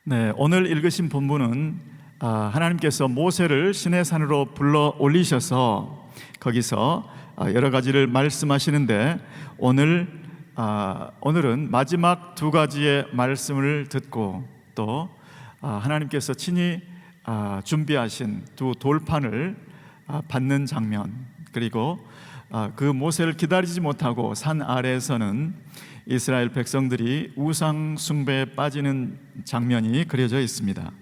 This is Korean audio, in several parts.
네, 오늘 읽으신 본문은 하나님께서 모세를 시내산으로 불러 올리셔서 거기서 여러 가지를 말씀하시는데 오늘은 마지막 두 가지의 말씀을 듣고 또 하나님께서 친히 준비하신 두 돌판을 받는 장면, 그리고 그 모세를 기다리지 못하고 산 아래에서는 이스라엘 백성들이 우상 숭배에 빠지는 장면이 그려져 있습니다.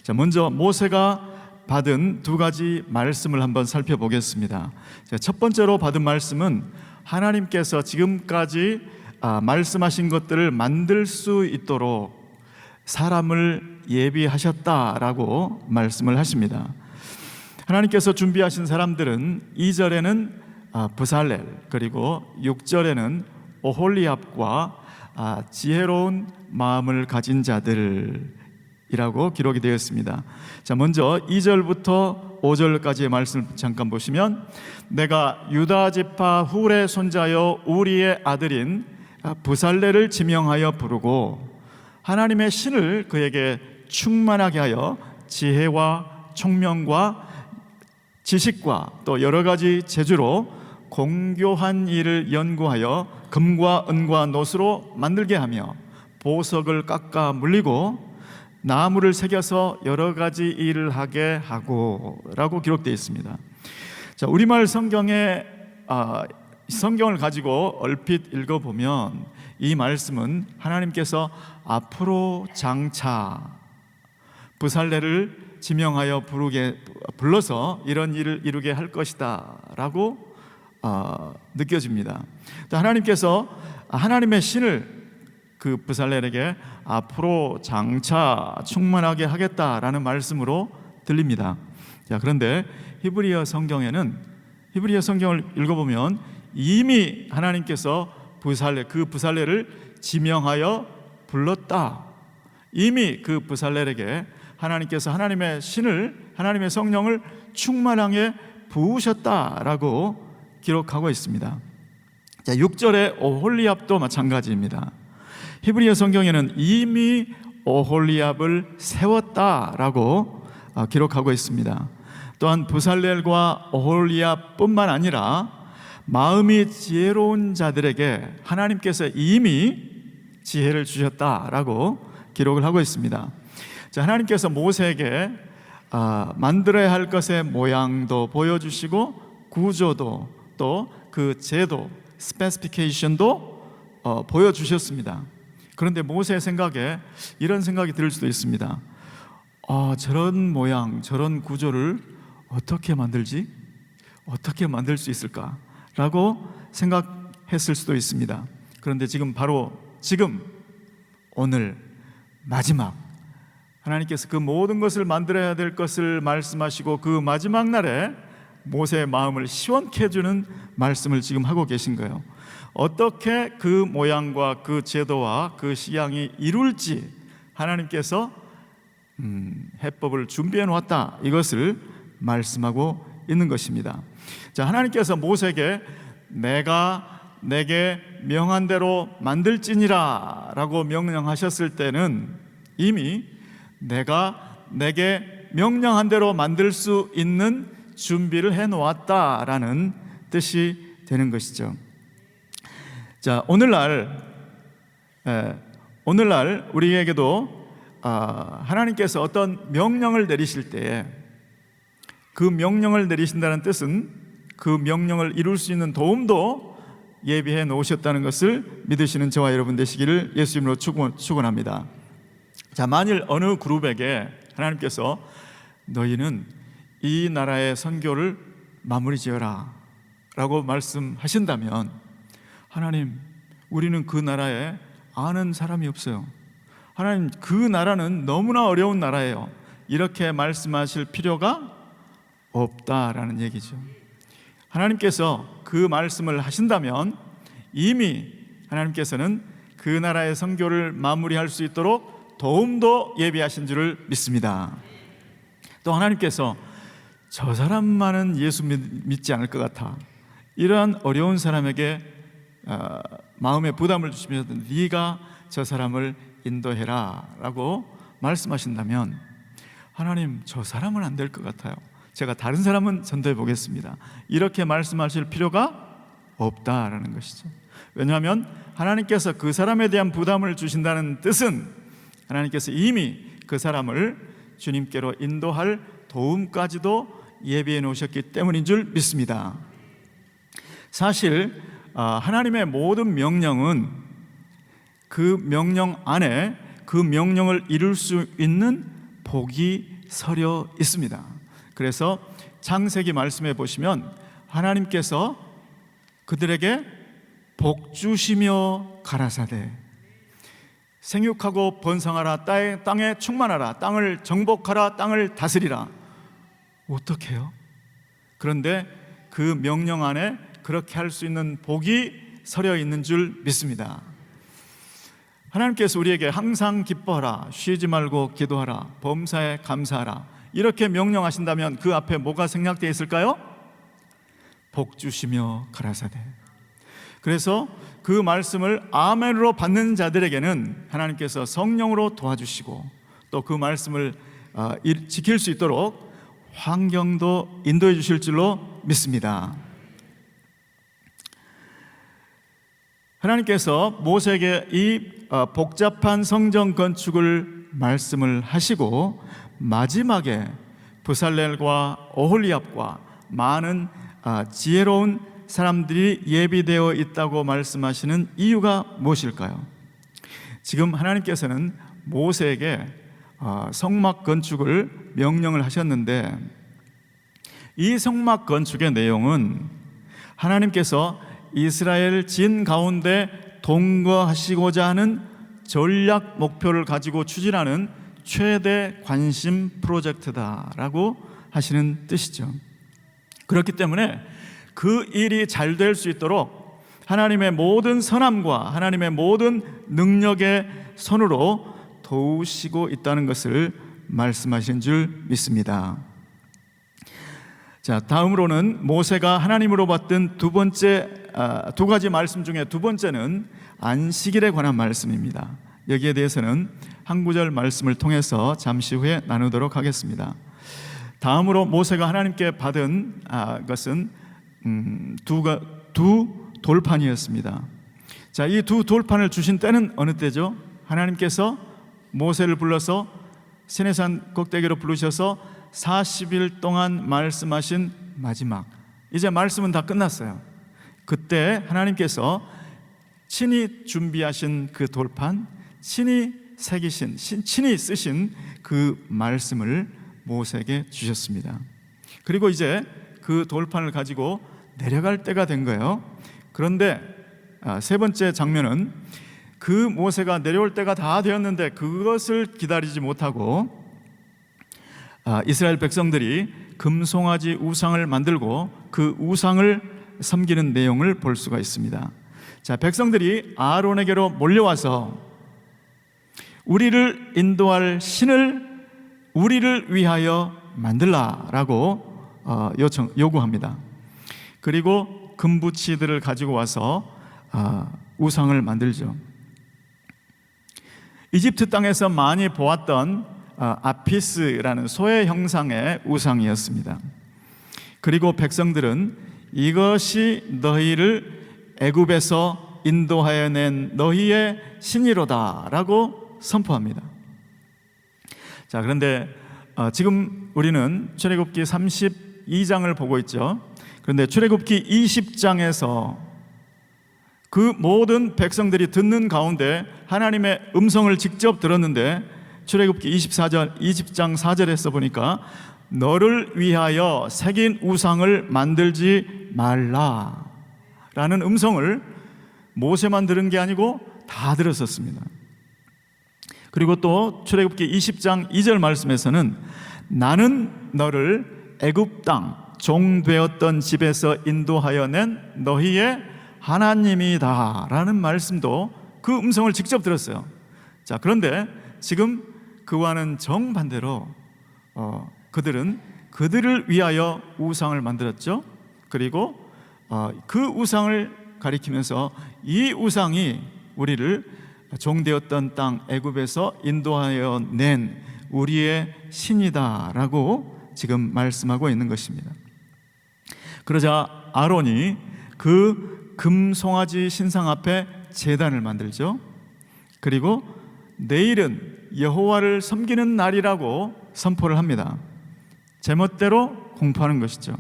자, 먼저 모세가 받은 두 가지 말씀을 한번 살펴보겠습니다. 자, 첫 번째로 받은 말씀은 하나님께서 지금까지 말씀하신 것들을 만들 수 있도록 사람을 예비하셨다라고 말씀을 하십니다. 하나님께서 준비하신 사람들은 2절에는 브살렐, 그리고 6절에는 오홀리압과 지혜로운 마음을 가진 자들이라고 기록이 되어 있습니다. 자, 먼저 2절부터 5절까지의 말씀을 잠깐 보시면, 내가 유다 지파 훌의 손자여 우리의 아들인 브살렐을 지명하여 부르고 하나님의 신을 그에게 충만하게 하여 지혜와 총명과 지식과 또 여러 가지 재주로 공교한 일을 연구하여 금과 은과 노수로 만들게 하며 보석을 깎아 물리고 나무를 새겨서 여러 가지 일을 하게 하고 라고 기록되어 있습니다. 자, 우리말 성경을 가지고 얼핏 읽어보면 이 말씀은 하나님께서 앞으로 장차 브살렐을 지명하여 불러서 이런 일을 이루게 할 것이다 라고 느껴집니다. 또 하나님께서 하나님의 신을 그 브살렐에게 앞으로 장차 충만하게 하겠다라는 말씀으로 들립니다. 자, 그런데 히브리어 성경을 읽어보면 이미 하나님께서 그 브살렐을 지명하여 불렀다. 이미 그 브살렐에게 하나님께서 하나님의 신을, 하나님의 성령을 충만하게 부으셨다라고 기록하고 있습니다. 자, 6절의 오홀리압도 마찬가지입니다. 히브리어 성경에는 이미 오홀리압을 세웠다라고 기록하고 있습니다. 또한 브살렐과 오홀리압뿐만 아니라 마음이 지혜로운 자들에게 하나님께서 이미 지혜를 주셨다라고 기록을 하고 있습니다. 자, 하나님께서 모세에게 만들어야 할 것의 모양도 보여주시고 구조도 또 그 제도, 스페시피케이션도 보여주셨습니다. 그런데 모세의 생각에 이런 생각이 들 수도 있습니다. 저런 모양, 저런 구조를 어떻게 만들지? 어떻게 만들 수 있을까? 라고 생각했을 수도 있습니다. 그런데 지금 오늘 마지막 하나님께서 그 모든 것을 만들어야 될 것을 말씀하시고 그 마지막 날에 모세의 마음을 시원케 해주는 말씀을 지금 하고 계신 거예요. 어떻게 그 모양과 그 제도와 그 시향이 이룰지 하나님께서 해법을 준비해 놓았다, 이것을 말씀하고 있는 것입니다. 자, 하나님께서 모세에게 내가 내게 명한 대로 만들지니라 라고 명령하셨을 때는 이미 내가 내게 명령한 대로 만들 수 있는 준비를 해 놓았다라는 뜻이 되는 것이죠. 자, 오늘날 우리에게도 하나님께서 어떤 명령을 내리실 때에 그 명령을 내리신다는 뜻은 그 명령을 이룰 수 있는 도움도 예비해 놓으셨다는 것을 믿으시는 저와 여러분 되시기를 예수 이름으로 축원합니다. 자, 만일 어느 그룹에게 하나님께서 너희는 이 나라의 선교를 마무리 지어라 라고 말씀하신다면, 하나님, 우리는 그 나라에 아는 사람이 없어요. 하나님, 그 나라는 너무나 어려운 나라예요. 이렇게 말씀하실 필요가 없다라는 얘기죠. 하나님께서 그 말씀을 하신다면 이미 하나님께서는 그 나라의 선교를 마무리할 수 있도록 도움도 예비하신 줄을 믿습니다. 또 하나님께서 저 사람만은 예수 믿지 않을 것 같아, 이러한 어려운 사람에게 마음의 부담을 주시면서 네가 저 사람을 인도해라 라고 말씀하신다면 하나님, 저 사람은 안 될 것 같아요. 제가 다른 사람은 전도해 보겠습니다. 이렇게 말씀하실 필요가 없다라는 것이죠. 왜냐하면 하나님께서 그 사람에 대한 부담을 주신다는 뜻은 하나님께서 이미 그 사람을 주님께로 인도할 도움까지도 예비해 놓으셨기 때문인 줄 믿습니다. 사실 하나님의 모든 명령은 그 명령 안에 그 명령을 이룰 수 있는 복이 서려 있습니다. 그래서 창세기 말씀에 보시면 하나님께서 그들에게 복 주시며 가라사대 생육하고 번성하라, 땅에 충만하라, 땅을 정복하라, 땅을 다스리라. 어떻게 해요? 그런데 그 명령 안에 그렇게 할 수 있는 복이 서려 있는 줄 믿습니다. 하나님께서 우리에게 항상 기뻐하라, 쉬지 말고 기도하라, 범사에 감사하라 이렇게 명령하신다면 그 앞에 뭐가 생략되어 있을까요? 복 주시며 가라사대. 그래서 그 말씀을 아멘으로 받는 자들에게는 하나님께서 성령으로 도와주시고 또 그 말씀을 지킬 수 있도록 환경도 인도해 주실 줄로 믿습니다. 하나님께서 모세에게 이 복잡한 성전 건축을 말씀을 하시고 마지막에 브살렐과 오홀리압과 많은 지혜로운 사람들이 예비되어 있다고 말씀하시는 이유가 무엇일까요? 지금 하나님께서는 모세에게 성막 건축을 명령을 하셨는데 이 성막 건축의 내용은 하나님께서 이스라엘 진 가운데 동거하시고자 하는 전략 목표를 가지고 추진하는 최대 관심 프로젝트다라고 하시는 뜻이죠. 그렇기 때문에 그 일이 잘 될 수 있도록 하나님의 모든 선함과 하나님의 모든 능력의 손으로 도우시고 있다는 것을 말씀하신 줄 믿습니다. 자, 다음으로는 모세가 하나님으로 받던 두 가지 말씀 중에 두 번째는 안식일에 관한 말씀입니다. 여기에 대해서는 한 구절 말씀을 통해서 잠시 후에 나누도록 하겠습니다. 다음으로 모세가 하나님께 받은 것은 두 돌판이었습니다. 자, 이 두 돌판을 주신 때는 어느 때죠? 하나님께서 모세를 불러서 시내산 꼭대기로 부르셔서 40일 동안 말씀하신 마지막, 이제 말씀은 다 끝났어요. 그때 하나님께서 친히 준비하신 그 돌판, 친히 새기신, 친히 쓰신 그 말씀을 모세에게 주셨습니다. 그리고 이제 그 돌판을 가지고 내려갈 때가 된 거예요. 그런데 세 번째 장면은 그 모세가 내려올 때가 다 되었는데 그것을 기다리지 못하고 이스라엘 백성들이 금송아지 우상을 만들고 그 우상을 섬기는 내용을 볼 수가 있습니다. 자, 백성들이 아론에게로 몰려와서 우리를 인도할 신을 우리를 위하여 만들라라고 요구합니다. 그리고 금부치들을 가지고 와서 우상을 만들죠. 이집트 땅에서 많이 보았던 아피스라는 소의 형상의 우상이었습니다. 그리고 백성들은 이것이 너희를 애굽에서 인도하여 낸 너희의 신이로다 라고 선포합니다. 자, 그런데 지금 우리는 출애굽기 32장을 보고 있죠. 그런데 출애굽기 20장에서 그 모든 백성들이 듣는 가운데 하나님의 음성을 직접 들었는데 출애굽기 20장 4절에서 보니까 너를 위하여 새긴 우상을 만들지 말라 라는 음성을 모세만 들은 게 아니고 다 들었었습니다. 그리고 또 출애굽기 20장 2절 말씀에서는 나는 너를 애굽 땅 종되었던 집에서 인도하여 낸 너희의 하나님이다 라는 말씀도 그 음성을 직접 들었어요. 자, 그런데 지금 그와는 정반대로 그들은 그들을 위하여 우상을 만들었죠. 그리고 그 우상을 가리키면서 이 우상이 우리를 종되었던 땅 애굽에서 인도하여 낸 우리의 신이다라고 지금 말씀하고 있는 것입니다. 그러자 아론이 그 금송아지 신상 앞에 제단을 만들죠. 그리고 내일은 여호와를 섬기는 날이라고 선포를 합니다. 제멋대로 공포하는 것이죠.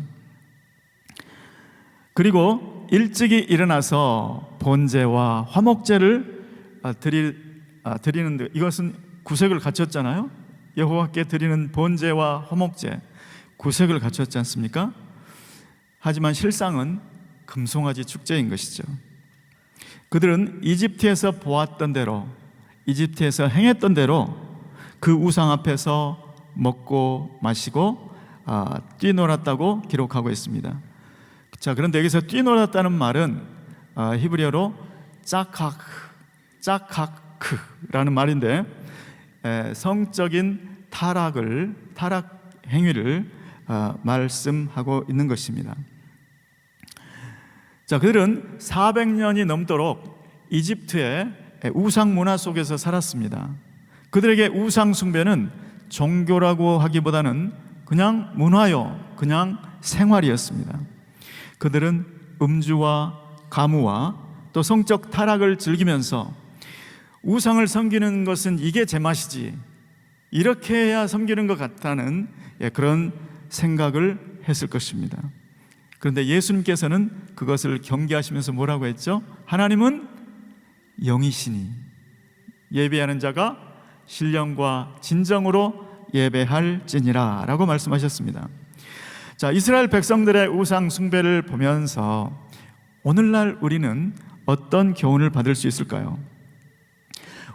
그리고 일찍이 일어나서 번제와 화목제를 드리는데, 이것은 구색을 갖췄잖아요. 여호와께 드리는 번제와 화목제, 구색을 갖췄지 않습니까? 하지만 실상은 금송아지 축제인 것이죠. 그들은 이집트에서 보았던 대로, 이집트에서 행했던 대로 그 우상 앞에서 먹고 마시고 뛰놀았다고 기록하고 있습니다. 자, 그런데 여기서 뛰놀았다는 말은 히브리어로 짜카크라는 말인데, 성적인 타락 행위를 말씀하고 있는 것입니다. 자, 그들은 400년이 넘도록 이집트의 우상 문화 속에서 살았습니다. 그들에게 우상 숭배는 종교라고 하기보다는 그냥 문화요, 그냥 생활이었습니다. 그들은 음주와 가무와 또 성적 타락을 즐기면서 우상을 섬기는 것은 이게 제맛이지, 이렇게 해야 섬기는 것 같다는 그런 생각을 했을 것입니다. 그런데 예수님께서는 그것을 경계하시면서 뭐라고 했죠? 하나님은 영이시니 예배하는 자가 신령과 진정으로 예배할지니라 라고 말씀하셨습니다. 자, 이스라엘 백성들의 우상 숭배를 보면서 오늘날 우리는 어떤 교훈을 받을 수 있을까요?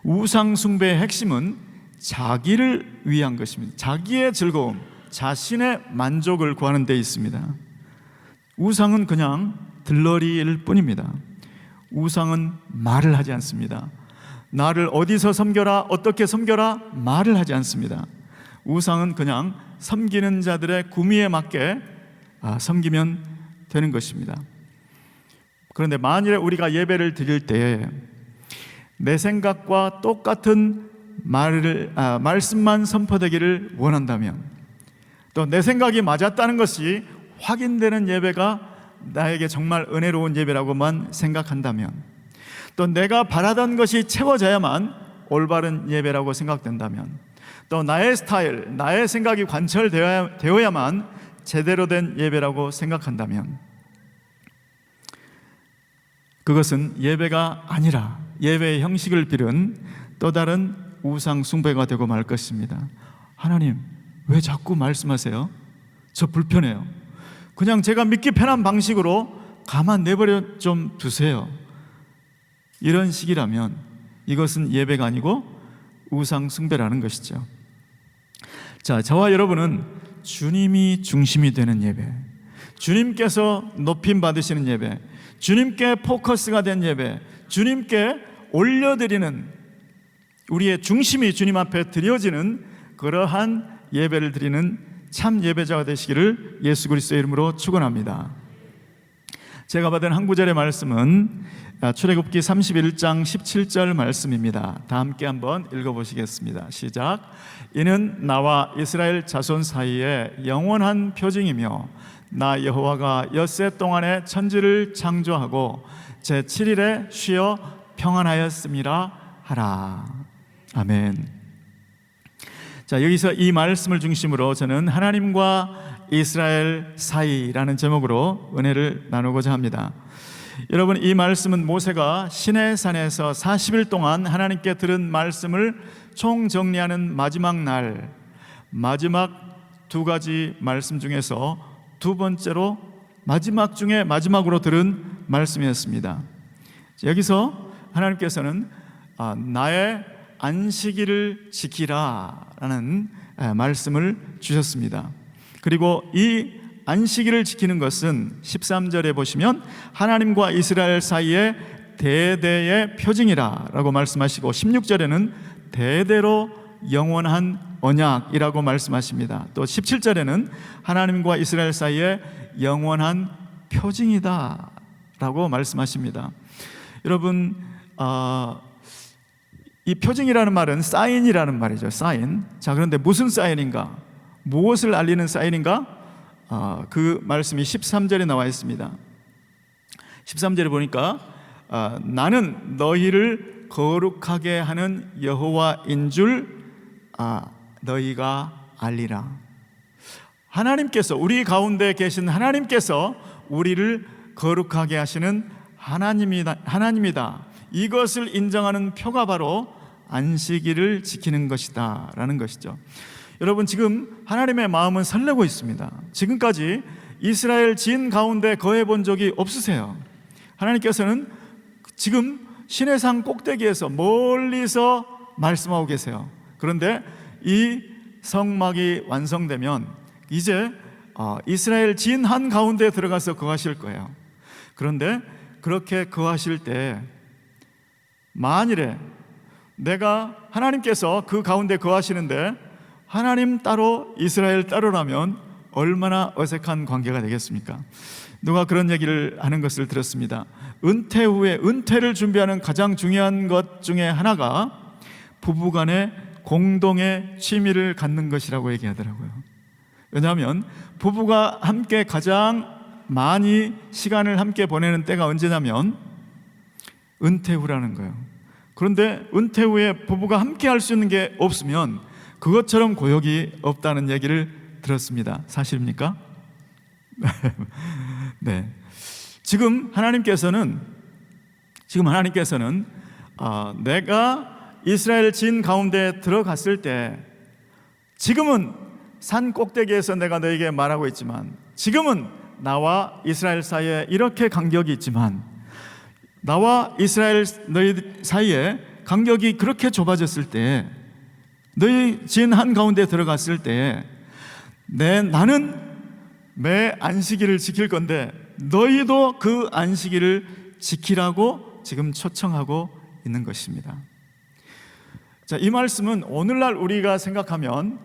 우상 숭배의 핵심은 자기를 위한 것입니다. 자기의 즐거움, 자신의 만족을 구하는 데 있습니다. 우상은 그냥 들러리일 뿐입니다. 우상은 말을 하지 않습니다. 나를 어디서 섬겨라, 어떻게 섬겨라 말을 하지 않습니다. 우상은 그냥 섬기는 자들의 구미에 맞게 섬기면 되는 것입니다. 그런데 만일에 우리가 예배를 드릴 때에 내 생각과 똑같은 말씀만 선포되기를 원한다면, 또 내 생각이 맞았다는 것이 확인되는 예배가 나에게 정말 은혜로운 예배라고만 생각한다면, 또 내가 바라던 것이 채워져야만 올바른 예배라고 생각된다면, 또 나의 스타일, 나의 생각이 관철되어야만 제대로 된 예배라고 생각한다면, 그것은 예배가 아니라 예배의 형식을 빌은 또 다른 우상 숭배가 되고 말 것입니다. 하나님, 왜 자꾸 말씀하세요? 저 불편해요. 그냥 제가 믿기 편한 방식으로 가만 내버려 좀 두세요. 이런 식이라면 이것은 예배가 아니고 우상 숭배라는 것이죠. 자, 저와 여러분은 주님이 중심이 되는 예배, 주님께서 높임 받으시는 예배, 주님께 포커스가 된 예배, 주님께 올려드리는, 우리의 중심이 주님 앞에 드려지는 그러한 예배를 드리는 참 예배자가 되시기를 예수 그리스도의 이름으로 축원합니다. 제가 받은 한 구절의 말씀은 출애굽기 31장 17절 말씀입니다. 다 함께 한번 읽어보시겠습니다. 시작. 이는 나와 이스라엘 자손 사이에 영원한 표징이며 나 여호와가 엿새 동안에 천지를 창조하고 제7일에 쉬어 평안하였음이라 하라. 아멘. 자, 여기서 이 말씀을 중심으로 저는 하나님과 이스라엘 사이라는 제목으로 은혜를 나누고자 합니다. 여러분, 이 말씀은 모세가 시내산에서 40일 동안 하나님께 들은 말씀을 총정리하는 마지막 날, 마지막 두 가지 말씀 중에서 두 번째로 마지막 중에 마지막으로 들은 말씀이었습니다. 여기서 하나님께서는 나의 안식일을 지키라라는 말씀을 주셨습니다. 그리고 이 안식일을 지키는 것은 13절에 보시면 하나님과 이스라엘 사이에 대대의 표징이라 라고 말씀하시고, 16절에는 대대로 영원한 언약이라고 말씀하십니다. 또 17절에는 하나님과 이스라엘 사이에 영원한 표징이다 라고 말씀하십니다. 여러분, 이 표징이라는 말은 사인이라는 말이죠. 사인. 자, 그런데 무슨 사인인가? 무엇을 알리는 사인인가? 그 말씀이 13절에 나와 있습니다. 13절에 보니까 나는 너희를 거룩하게 하는 여호와인 줄 너희가 알리라. 하나님께서, 우리 가운데 계신 하나님께서 우리를 거룩하게 하시는 하나님이다. 이것을 인정하는 표가 바로 안식일을 지키는 것이다 라는 것이죠. 여러분, 지금 하나님의 마음은 설레고 있습니다. 지금까지 이스라엘 진 가운데 거해 본 적이 없으세요. 하나님께서는 지금 시내산 꼭대기에서 멀리서 말씀하고 계세요. 그런데 이 성막이 완성되면 이제 이스라엘 진 한가운데 들어가서 거하실 거예요. 그런데 그렇게 거하실 때 만일에 내가, 하나님께서 그 가운데 거하시는데 하나님 따로 이스라엘 따로라면 얼마나 어색한 관계가 되겠습니까? 누가 그런 얘기를 하는 것을 들었습니다. 은퇴 후에 은퇴를 준비하는 가장 중요한 것 중에 하나가 부부간에 공동의 취미를 갖는 것이라고 얘기하더라고요. 왜냐하면 부부가 함께 가장 많이 시간을 함께 보내는 때가 언제냐면 은퇴 후라는 거예요. 그런데 은퇴 후에 부부가 함께 할 수 있는 게 없으면 그것처럼 고역이 없다는 얘기를 들었습니다. 사실입니까? 네. 지금 하나님께서는 내가 이스라엘 진 가운데 들어갔을 때, 지금은 산 꼭대기에서 내가 너에게 말하고 있지만, 지금은 나와 이스라엘 사이에 이렇게 간격이 있지만, 나와 이스라엘 너희 사이에 간격이 그렇게 좁아졌을 때, 너희 진 한가운데 들어갔을 때 나는 매 안식일을 지킬 건데 너희도 그 안식일을 지키라고 지금 초청하고 있는 것입니다. 자, 이 말씀은 오늘날 우리가 생각하면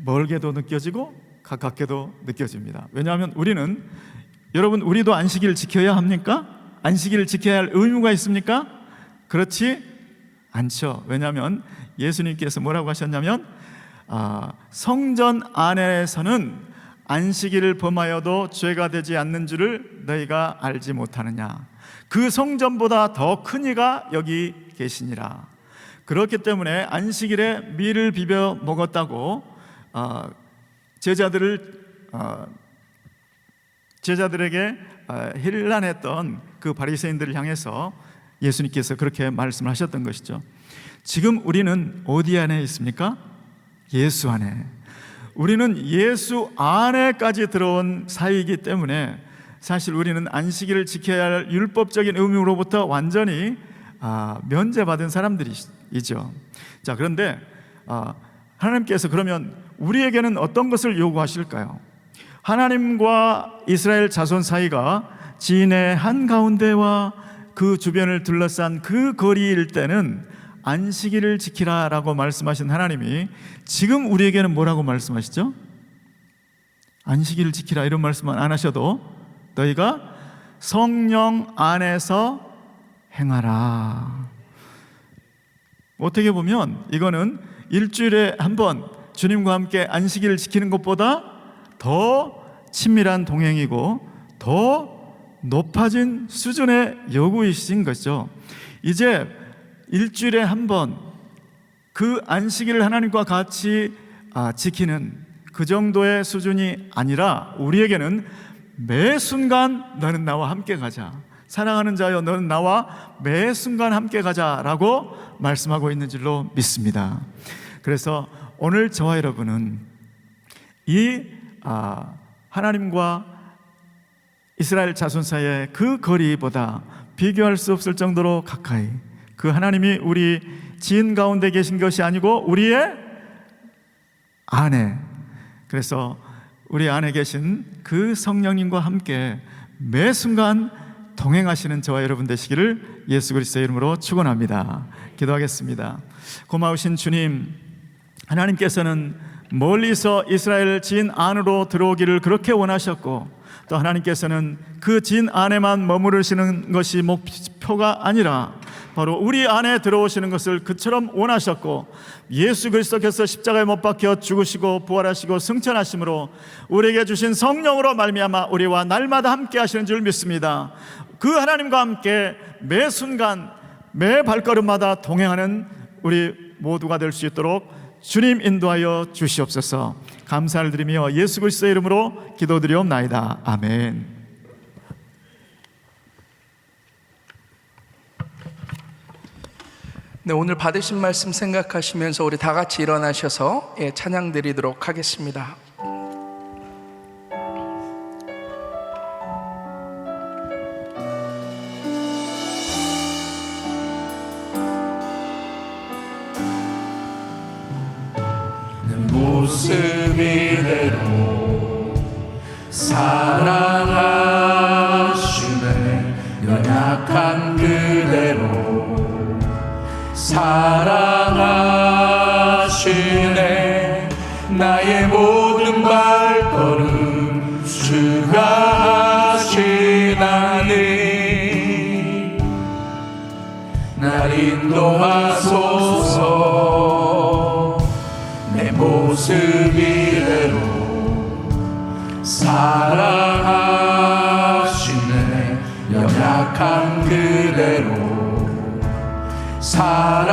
멀게도 느껴지고 가깝게도 느껴집니다. 왜냐하면 우리도 안식일을 지켜야 합니까? 안식일을 지켜야 할 의무가 있습니까? 그렇지 않죠. 왜냐하면 예수님께서 뭐라고 하셨냐면 성전 안에서는 안식일을 범하여도 죄가 되지 않는 줄을 너희가 알지 못하느냐. 그 성전보다 더 큰 이가 여기 계시니라. 그렇기 때문에 안식일에 밀을 비벼 먹었다고 제자들에게 힐난했던 그 바리새인들을 향해서 예수님께서 그렇게 말씀을 하셨던 것이죠. 지금 우리는 어디 안에 있습니까? 예수 안에. 우리는 예수 안에까지 들어온 사이이기 때문에 사실 우리는 안식일을 지켜야 할 율법적인 의무로부터 완전히 면제받은 사람들이죠. 자, 그런데 하나님께서 그러면 우리에게는 어떤 것을 요구하실까요? 하나님과 이스라엘 자손 사이가 진의 한가운데와 그 주변을 둘러싼 그 거리일 때는 안식일을 지키라라고 말씀하신 하나님이 지금 우리에게는 뭐라고 말씀하시죠? 안식일을 지키라 이런 말씀은 안 하셔도 너희가 성령 안에서 행하라. 어떻게 보면 이거는 일주일에 한 번 주님과 함께 안식일을 지키는 것보다 더 친밀한 동행이고 더 높아진 수준의 요구이신 것이죠. 이제 일주일에 한 번 그 안식일을 하나님과 같이 지키는 그 정도의 수준이 아니라 우리에게는 매 순간 너는 나와 함께 가자, 사랑하는 자여 너는 나와 매 순간 함께 가자라고 말씀하고 있는 줄로 믿습니다. 그래서 오늘 저와 여러분은 이 하나님과 이스라엘 자손 사이의 그 거리보다 비교할 수 없을 정도로 가까이, 그 하나님이 우리 지인 가운데 계신 것이 아니고 우리의 안에, 그래서 우리 안에 계신 그 성령님과 함께 매 순간 동행하시는 저와 여러분 되시기를 예수 그리스도의 이름으로 축원합니다. 기도하겠습니다. 고마우신 주님, 하나님께서는 멀리서 이스라엘 진 안으로 들어오기를 그렇게 원하셨고, 또 하나님께서는 그 진 안에만 머무르시는 것이 목표가 아니라 바로 우리 안에 들어오시는 것을 그처럼 원하셨고, 예수 그리스도께서 십자가에 못 박혀 죽으시고 부활하시고 승천하심으로 우리에게 주신 성령으로 말미암아 우리와 날마다 함께 하시는 줄 믿습니다. 그 하나님과 함께 매 순간 매 발걸음마다 동행하는 우리 모두가 될 수 있도록 주님 인도하여 주시옵소서. 감사를 드리며 예수 그리스도의 이름으로 기도드리옵나이다. 아멘. 네, 오늘 받으신 말씀 생각하시면서 우리 다 같이 일어나셔서 찬양 드리도록 하겠습니다. 모습 이대로 사랑하시네, 연약한 그대로 사랑하시네. 나의 모든 발걸음 주가 하시나니 날 인도하소서. 내 모습 이대로 사랑하시네, 연약한 그대로 사랑하시네.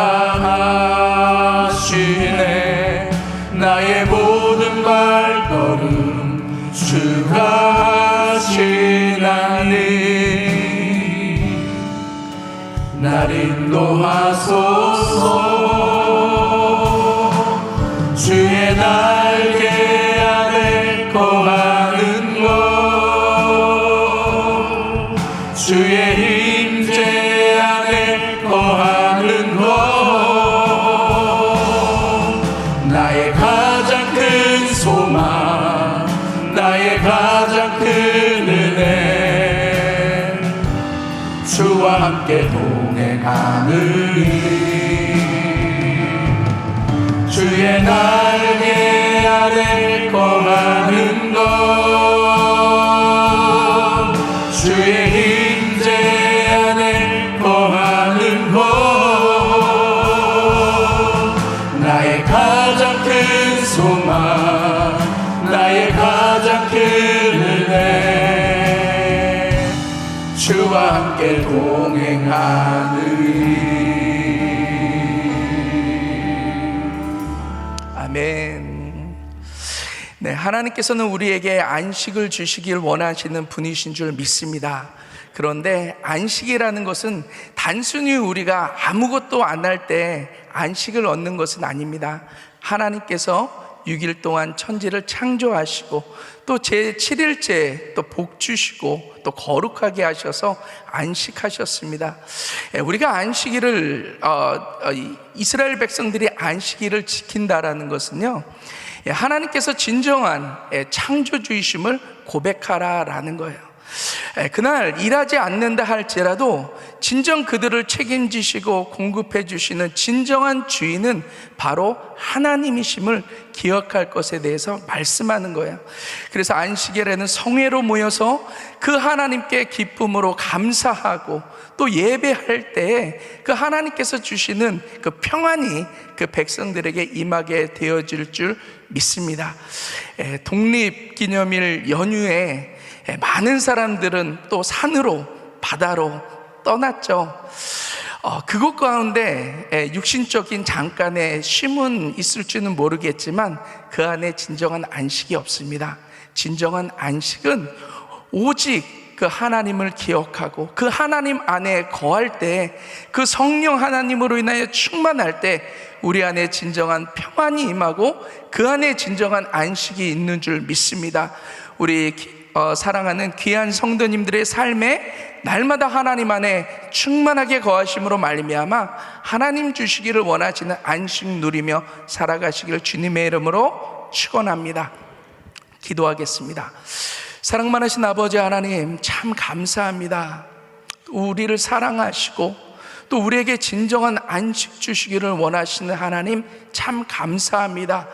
나의 모든 발걸음 주가 하시나니 날 인도하소서. 주의 날개 아래 거하는 것, 주의 임재 안에 거하는 것, 나의 가장 큰 소망, 나의 가장 큰 은혜, 주와 함께 동행하느니 주의 날개 아래 거하는 것, 주의 임재 안에 거하는 것, 나의 가장 큰 소망, 나의 가장 큰 은혜, 주와 함께 동행하느니. 아멘. 네, 하나님께서는 우리에게 안식을 주시길 원하시는 분이신 줄 믿습니다. 그런데 안식이라는 것은 단순히 우리가 아무것도 안 할 때 안식을 얻는 것은 아닙니다. 하나님께서 6일 동안 천지를 창조하시고 또 제7일째 또 복 주시고 또 거룩하게 하셔서 안식하셨습니다. 우리가 안식일을 이스라엘 백성들이 안식일을 지킨다라는 것은요, 하나님께서 진정한 창조주이심을 고백하라라는 거예요. 그날 일하지 않는다 할지라도 진정 그들을 책임지시고 공급해 주시는 진정한 주인은 바로 하나님이심을 기억할 것에 대해서 말씀하는 거예요. 그래서 안식일에는 성회로 모여서 그 하나님께 기쁨으로 감사하고 또 예배할 때에 그 하나님께서 주시는 그 평안이 그 백성들에게 임하게 되어질 줄 믿습니다. 독립기념일 연휴에 많은 사람들은 또 산으로 바다로 떠났죠. 그것 가운데 육신적인 잠깐의 쉼은 있을지는 모르겠지만 그 안에 진정한 안식이 없습니다. 진정한 안식은 오직 그 하나님을 기억하고 그 하나님 안에 거할 때, 그 성령 하나님으로 인하여 충만할 때 우리 안에 진정한 평안이 임하고 그 안에 진정한 안식이 있는 줄 믿습니다. 우리 사랑하는 귀한 성도님들의 삶에 날마다 하나님 안에 충만하게 거하심으로 말미암아 하나님 주시기를 원하시는 안식 누리며 살아가시기를 주님의 이름으로 축원합니다. 기도하겠습니다. 사랑 많으신 아버지 하나님, 참 감사합니다. 우리를 사랑하시고 또 우리에게 진정한 안식 주시기를 원하시는 하나님, 참 감사합니다.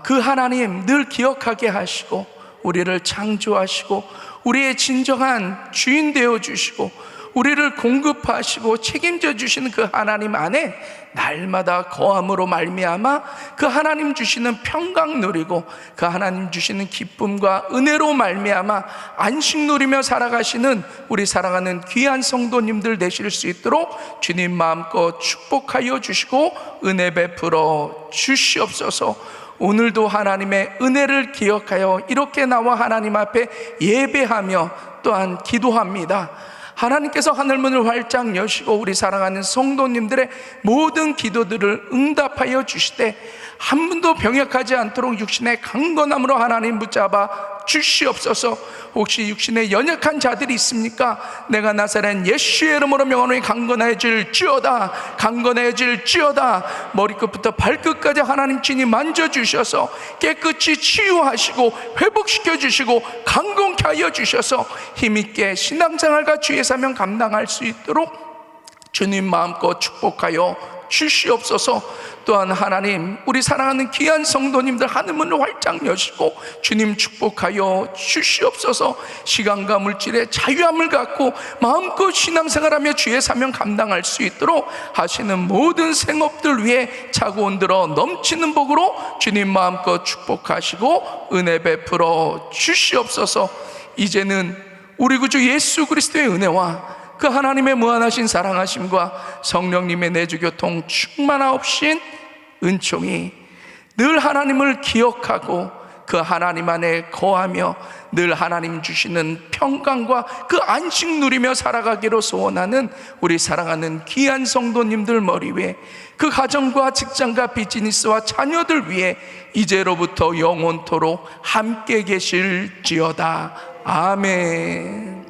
그 하나님 늘 기억하게 하시고 우리를 창조하시고 우리의 진정한 주인 되어 주시고 우리를 공급하시고 책임져 주시는 그 하나님 안에 날마다 거함으로 말미암아 그 하나님 주시는 평강 누리고 그 하나님 주시는 기쁨과 은혜로 말미암아 안식 누리며 살아가시는 우리 사랑하는 귀한 성도님들 되실 수 있도록 주님 마음껏 축복하여 주시고 은혜 베풀어 주시옵소서. 오늘도 하나님의 은혜를 기억하여 이렇게 나와 하나님 앞에 예배하며 또한 기도합니다. 하나님께서 하늘문을 활짝 여시고 우리 사랑하는 성도님들의 모든 기도들을 응답하여 주시되 한 분도 병약하지 않도록 육신의 강건함으로 하나님 붙잡아 주시옵소서. 혹시 육신에 연약한 자들이 있습니까? 내가 나사렛 예수의 이름으로 명하노니 강건해질지어다, 강건해질지어다. 머리끝부터 발끝까지 하나님 친히 만져주셔서 깨끗이 치유하시고 회복시켜 주시고 강건케 하여 주셔서 힘있게 신앙생활과 주의 사명 감당할 수 있도록 주님 마음껏 축복하여 주시옵소서. 또한 하나님, 우리 사랑하는 귀한 성도님들 하늘문을 활짝 여시고 주님 축복하여 주시옵소서. 시간과 물질의 자유함을 갖고 마음껏 신앙생활하며 주의 사명 감당할 수 있도록 하시는 모든 생업들 위해 차고 온들어 넘치는 복으로 주님 마음껏 축복하시고 은혜 베풀어 주시옵소서. 이제는 우리 구주 예수 그리스도의 은혜와 그 하나님의 무한하신 사랑하심과 성령님의 내주교통 충만하옵신 은총이 늘 하나님을 기억하고 그 하나님 안에 거하며 늘 하나님 주시는 평강과 그 안식 누리며 살아가기로 소원하는 우리 사랑하는 귀한 성도님들 머리 위에 그 가정과 직장과 비즈니스와 자녀들 위해 이제로부터 영원토록 함께 계실지어다. 아멘.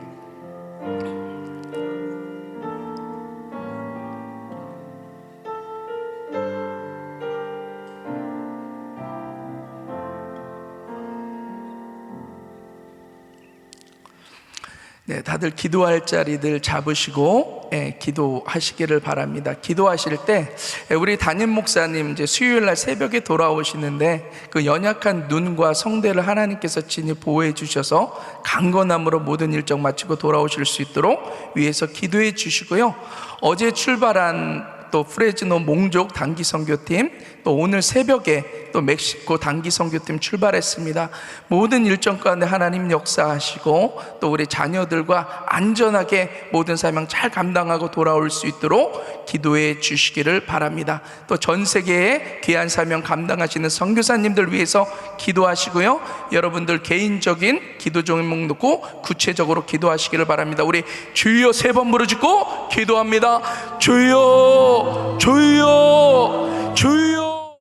네, 다들 기도할 자리들 잡으시고 기도하시기를 바랍니다. 기도하실 때 우리 담임 목사님 이제 수요일 날 새벽에 돌아오시는데 그 연약한 눈과 성대를 하나님께서 친히 보호해 주셔서 강건함으로 모든 일정 마치고 돌아오실 수 있도록 위에서 기도해 주시고요. 어제 출발한 또 프레즈노 몽족 단기 선교팀, 또 오늘 새벽에 또 멕시코 단기 선교팀 출발했습니다. 모든 일정 가운데 하나님 역사하시고 또 우리 자녀들과 안전하게 모든 사명 잘 감당하고 돌아올 수 있도록 기도해 주시기를 바랍니다. 또 전 세계에 귀한 사명 감당하시는 선교사님들 위해서 기도하시고요. 여러분들 개인적인 기도 제목 놓고 구체적으로 기도하시기를 바랍니다. 우리 주여 3번 부르짖고 기도합니다. 주여, 주여, 주여.